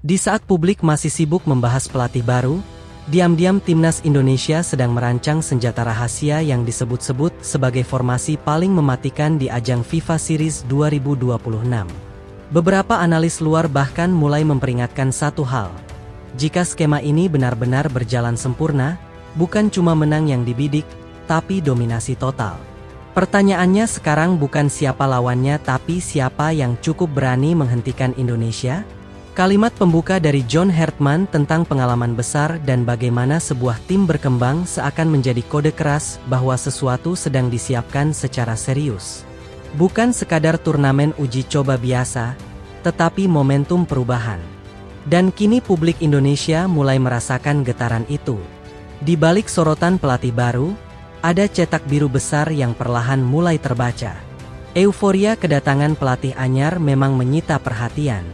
Di saat publik masih sibuk membahas pelatih baru, diam-diam timnas Indonesia sedang merancang senjata rahasia yang disebut-sebut sebagai formasi paling mematikan di ajang FIFA Series 2026. Beberapa analis luar bahkan mulai memperingatkan satu hal. Jika skema ini benar-benar berjalan sempurna, bukan cuma menang yang dibidik, tapi dominasi total. Pertanyaannya sekarang bukan siapa lawannya tapi siapa yang cukup berani menghentikan Indonesia? Kalimat pembuka dari John Hartman tentang pengalaman besar dan bagaimana sebuah tim berkembang seakan menjadi kode keras bahwa sesuatu sedang disiapkan secara serius. Bukan sekadar turnamen uji coba biasa, tetapi momentum perubahan. Dan kini publik Indonesia mulai merasakan getaran itu. Di balik sorotan pelatih baru, ada cetak biru besar yang perlahan mulai terbaca. Euforia kedatangan pelatih anyar memang menyita perhatian.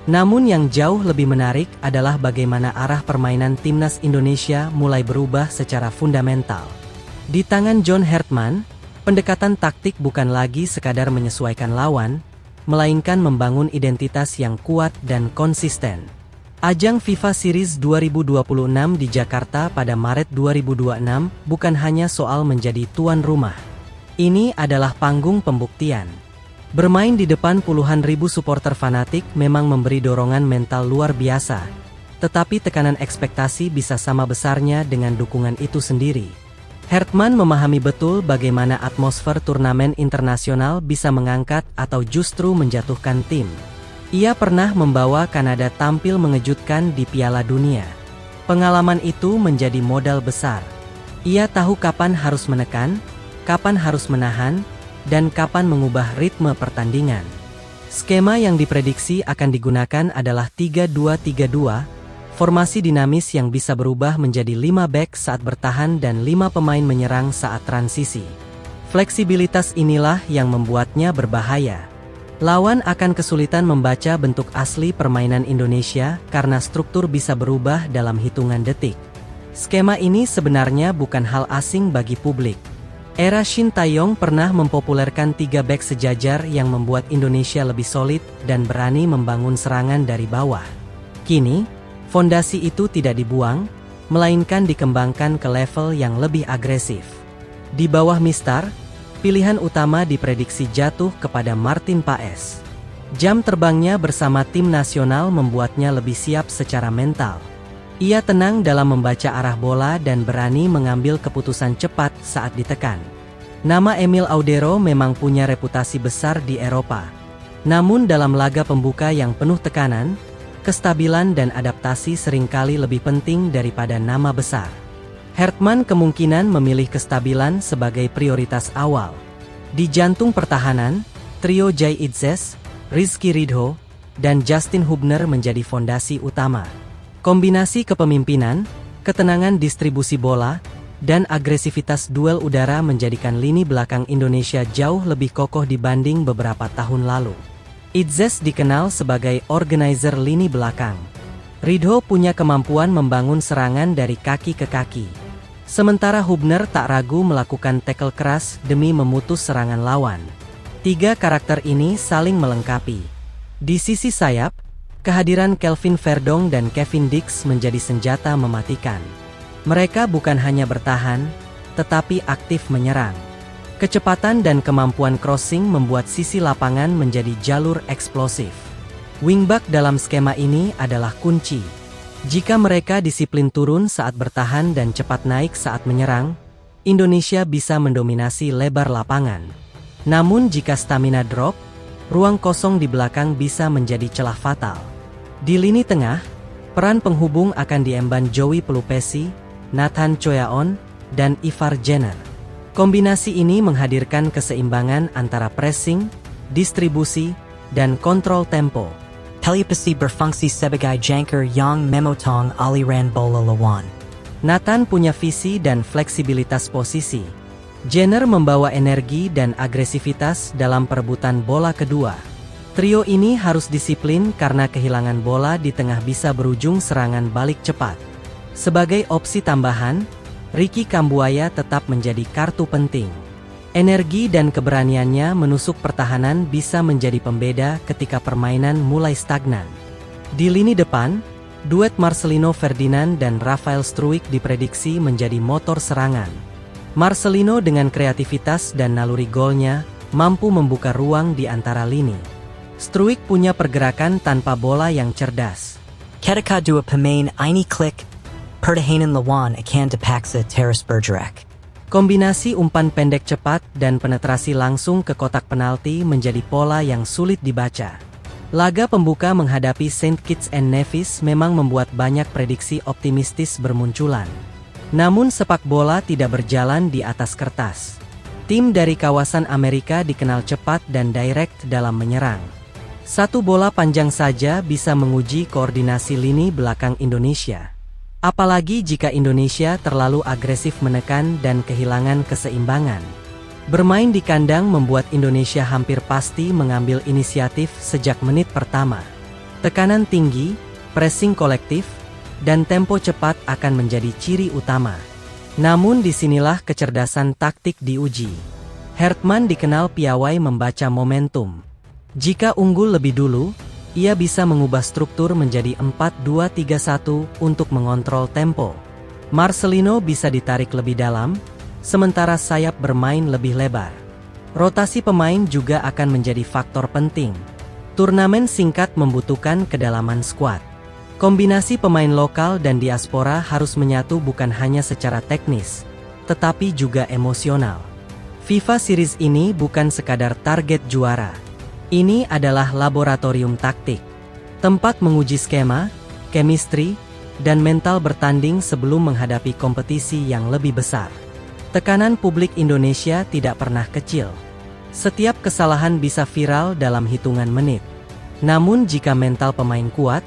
Namun yang jauh lebih menarik adalah bagaimana arah permainan timnas Indonesia mulai berubah secara fundamental. Di tangan John Hartman, pendekatan taktik bukan lagi sekadar menyesuaikan lawan, melainkan membangun identitas yang kuat dan konsisten. Ajang FIFA Series 2026 di Jakarta pada Maret 2026 bukan hanya soal menjadi tuan rumah. Ini adalah panggung pembuktian. Bermain di depan puluhan ribu supporter fanatik memang memberi dorongan mental luar biasa, tetapi tekanan ekspektasi bisa sama besarnya dengan dukungan itu sendiri. Hartman memahami betul bagaimana atmosfer turnamen internasional bisa mengangkat atau justru menjatuhkan tim. Ia pernah membawa Kanada tampil mengejutkan di Piala Dunia. Pengalaman itu menjadi modal besar. Ia tahu kapan harus menekan, kapan harus menahan, dan kapan mengubah ritme pertandingan. Skema yang diprediksi akan digunakan adalah 3-2-3-2, formasi dinamis yang bisa berubah menjadi 5 bek saat bertahan dan 5 pemain menyerang saat transisi. Fleksibilitas inilah yang membuatnya berbahaya. Lawan akan kesulitan membaca bentuk asli permainan Indonesia karena struktur bisa berubah dalam hitungan detik. Skema ini sebenarnya bukan hal asing bagi publik. Era Shin Tae-yong pernah mempopulerkan 3 bek sejajar yang membuat Indonesia lebih solid dan berani membangun serangan dari bawah. Kini, fondasi itu tidak dibuang, melainkan dikembangkan ke level yang lebih agresif. Di bawah Mistar, pilihan utama diprediksi jatuh kepada Martin Paes. Jam terbangnya bersama tim nasional membuatnya lebih siap secara mental. Ia tenang dalam membaca arah bola dan berani mengambil keputusan cepat saat ditekan. Nama Emil Audero memang punya reputasi besar di Eropa. Namun dalam laga pembuka yang penuh tekanan, kestabilan dan adaptasi seringkali lebih penting daripada nama besar. Hartman kemungkinan memilih kestabilan sebagai prioritas awal. Di jantung pertahanan, trio Jay Idzes, Rizky Ridho, dan Justin Hubner menjadi fondasi utama. Kombinasi kepemimpinan, ketenangan distribusi bola, dan agresivitas duel udara menjadikan lini belakang Indonesia jauh lebih kokoh dibanding beberapa tahun lalu. Idzes dikenal sebagai organizer lini belakang. Ridho punya kemampuan membangun serangan dari kaki ke kaki. Sementara Hubner tak ragu melakukan tackle keras demi memutus serangan lawan. 3 karakter ini saling melengkapi. Di sisi sayap, kehadiran Kelvin Verdong dan Kevin Dix menjadi senjata mematikan. Mereka bukan hanya bertahan, tetapi aktif menyerang. Kecepatan dan kemampuan crossing membuat sisi lapangan menjadi jalur eksplosif. Wingback dalam skema ini adalah kunci. Jika mereka disiplin turun saat bertahan dan cepat naik saat menyerang, Indonesia bisa mendominasi lebar lapangan. Namun jika stamina drop, ruang kosong di belakang bisa menjadi celah fatal. Di lini tengah, peran penghubung akan diemban Joey Pelupesi, Nathan Choyaon, dan Ivar Jenner. Kombinasi ini menghadirkan keseimbangan antara pressing, distribusi, dan kontrol tempo. Pelupesi berfungsi sebagai jangkar yang memotong aliran bola lawan. Nathan punya visi dan fleksibilitas posisi. Jenner membawa energi dan agresivitas dalam perebutan bola kedua. Trio ini harus disiplin karena kehilangan bola di tengah bisa berujung serangan balik cepat. Sebagai opsi tambahan, Ricky Kambuaya tetap menjadi kartu penting. Energi dan keberaniannya menusuk pertahanan bisa menjadi pembeda ketika permainan mulai stagnan. Di lini depan, duet Marcelino Ferdinand dan Rafael Struijk diprediksi menjadi motor serangan. Marcelino dengan kreativitas dan naluri golnya mampu membuka ruang di antara lini. Struijk punya pergerakan tanpa bola yang cerdas. Ketika dua pemain ini klik, pertahanan lawan akan terpaksa terus bergerak. Kombinasi umpan pendek cepat dan penetrasi langsung ke kotak penalti menjadi pola yang sulit dibaca. Laga pembuka menghadapi Saint Kitts and Nevis memang membuat banyak prediksi optimistis bermunculan. Namun sepak bola tidak berjalan di atas kertas. Tim dari kawasan Amerika dikenal cepat dan direct dalam menyerang. Satu bola panjang saja bisa menguji koordinasi lini belakang Indonesia. Apalagi jika Indonesia terlalu agresif menekan dan kehilangan keseimbangan. Bermain di kandang membuat Indonesia hampir pasti mengambil inisiatif sejak menit pertama. Tekanan tinggi, pressing kolektif, dan tempo cepat akan menjadi ciri utama. Namun disinilah kecerdasan taktik diuji. Hertman dikenal piawai membaca momentum. Jika unggul lebih dulu, ia bisa mengubah struktur menjadi 4-2-3-1 untuk mengontrol tempo. Marcelino bisa ditarik lebih dalam, sementara sayap bermain lebih lebar. Rotasi pemain juga akan menjadi faktor penting. Turnamen singkat membutuhkan kedalaman skuad. Kombinasi pemain lokal dan diaspora harus menyatu bukan hanya secara teknis, tetapi juga emosional. FIFA Series ini bukan sekadar target juara. Ini adalah laboratorium taktik. Tempat menguji skema, chemistry, dan mental bertanding sebelum menghadapi kompetisi yang lebih besar. Tekanan publik Indonesia tidak pernah kecil. Setiap kesalahan bisa viral dalam hitungan menit. Namun jika mental pemain kuat,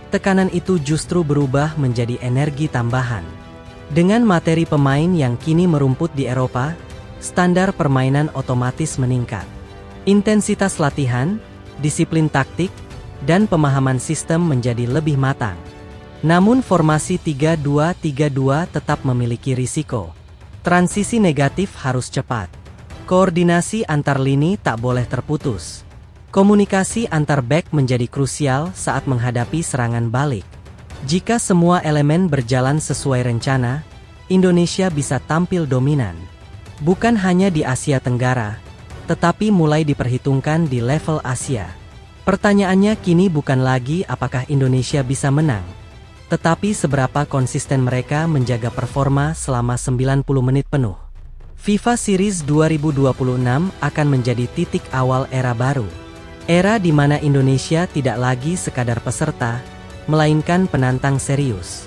tekanan itu justru berubah menjadi energi tambahan. Dengan materi pemain yang kini merumput di Eropa, standar permainan otomatis meningkat. Intensitas latihan, disiplin taktik, dan pemahaman sistem menjadi lebih matang. Namun formasi 3-2-3-2 tetap memiliki risiko. Transisi negatif harus cepat. Koordinasi antar lini tak boleh terputus. Komunikasi antar bek menjadi krusial saat menghadapi serangan balik. Jika semua elemen berjalan sesuai rencana, Indonesia bisa tampil dominan. Bukan hanya di Asia Tenggara, tetapi mulai diperhitungkan di level Asia. Pertanyaannya kini bukan lagi apakah Indonesia bisa menang, tetapi seberapa konsisten mereka menjaga performa selama 90 menit penuh. FIFA Series 2026 akan menjadi titik awal era baru. Era di mana Indonesia tidak lagi sekadar peserta, melainkan penantang serius.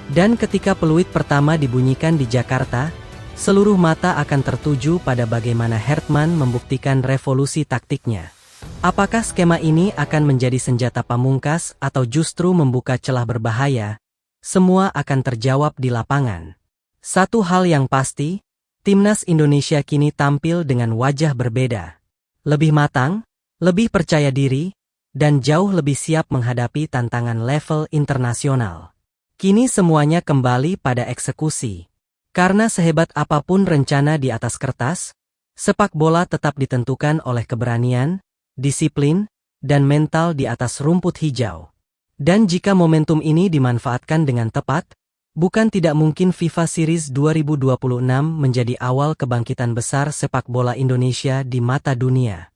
Dan ketika peluit pertama dibunyikan di Jakarta, seluruh mata akan tertuju pada bagaimana Hertman membuktikan revolusi taktiknya. Apakah skema ini akan menjadi senjata pamungkas atau justru membuka celah berbahaya? Semua akan terjawab di lapangan. Satu hal yang pasti, timnas Indonesia kini tampil dengan wajah berbeda. Lebih matang, lebih percaya diri, dan jauh lebih siap menghadapi tantangan level internasional. Kini semuanya kembali pada eksekusi. Karena sehebat apapun rencana di atas kertas, sepak bola tetap ditentukan oleh keberanian, disiplin, dan mental di atas rumput hijau. Dan jika momentum ini dimanfaatkan dengan tepat, bukan tidak mungkin FIFA Series 2026 menjadi awal kebangkitan besar sepak bola Indonesia di mata dunia.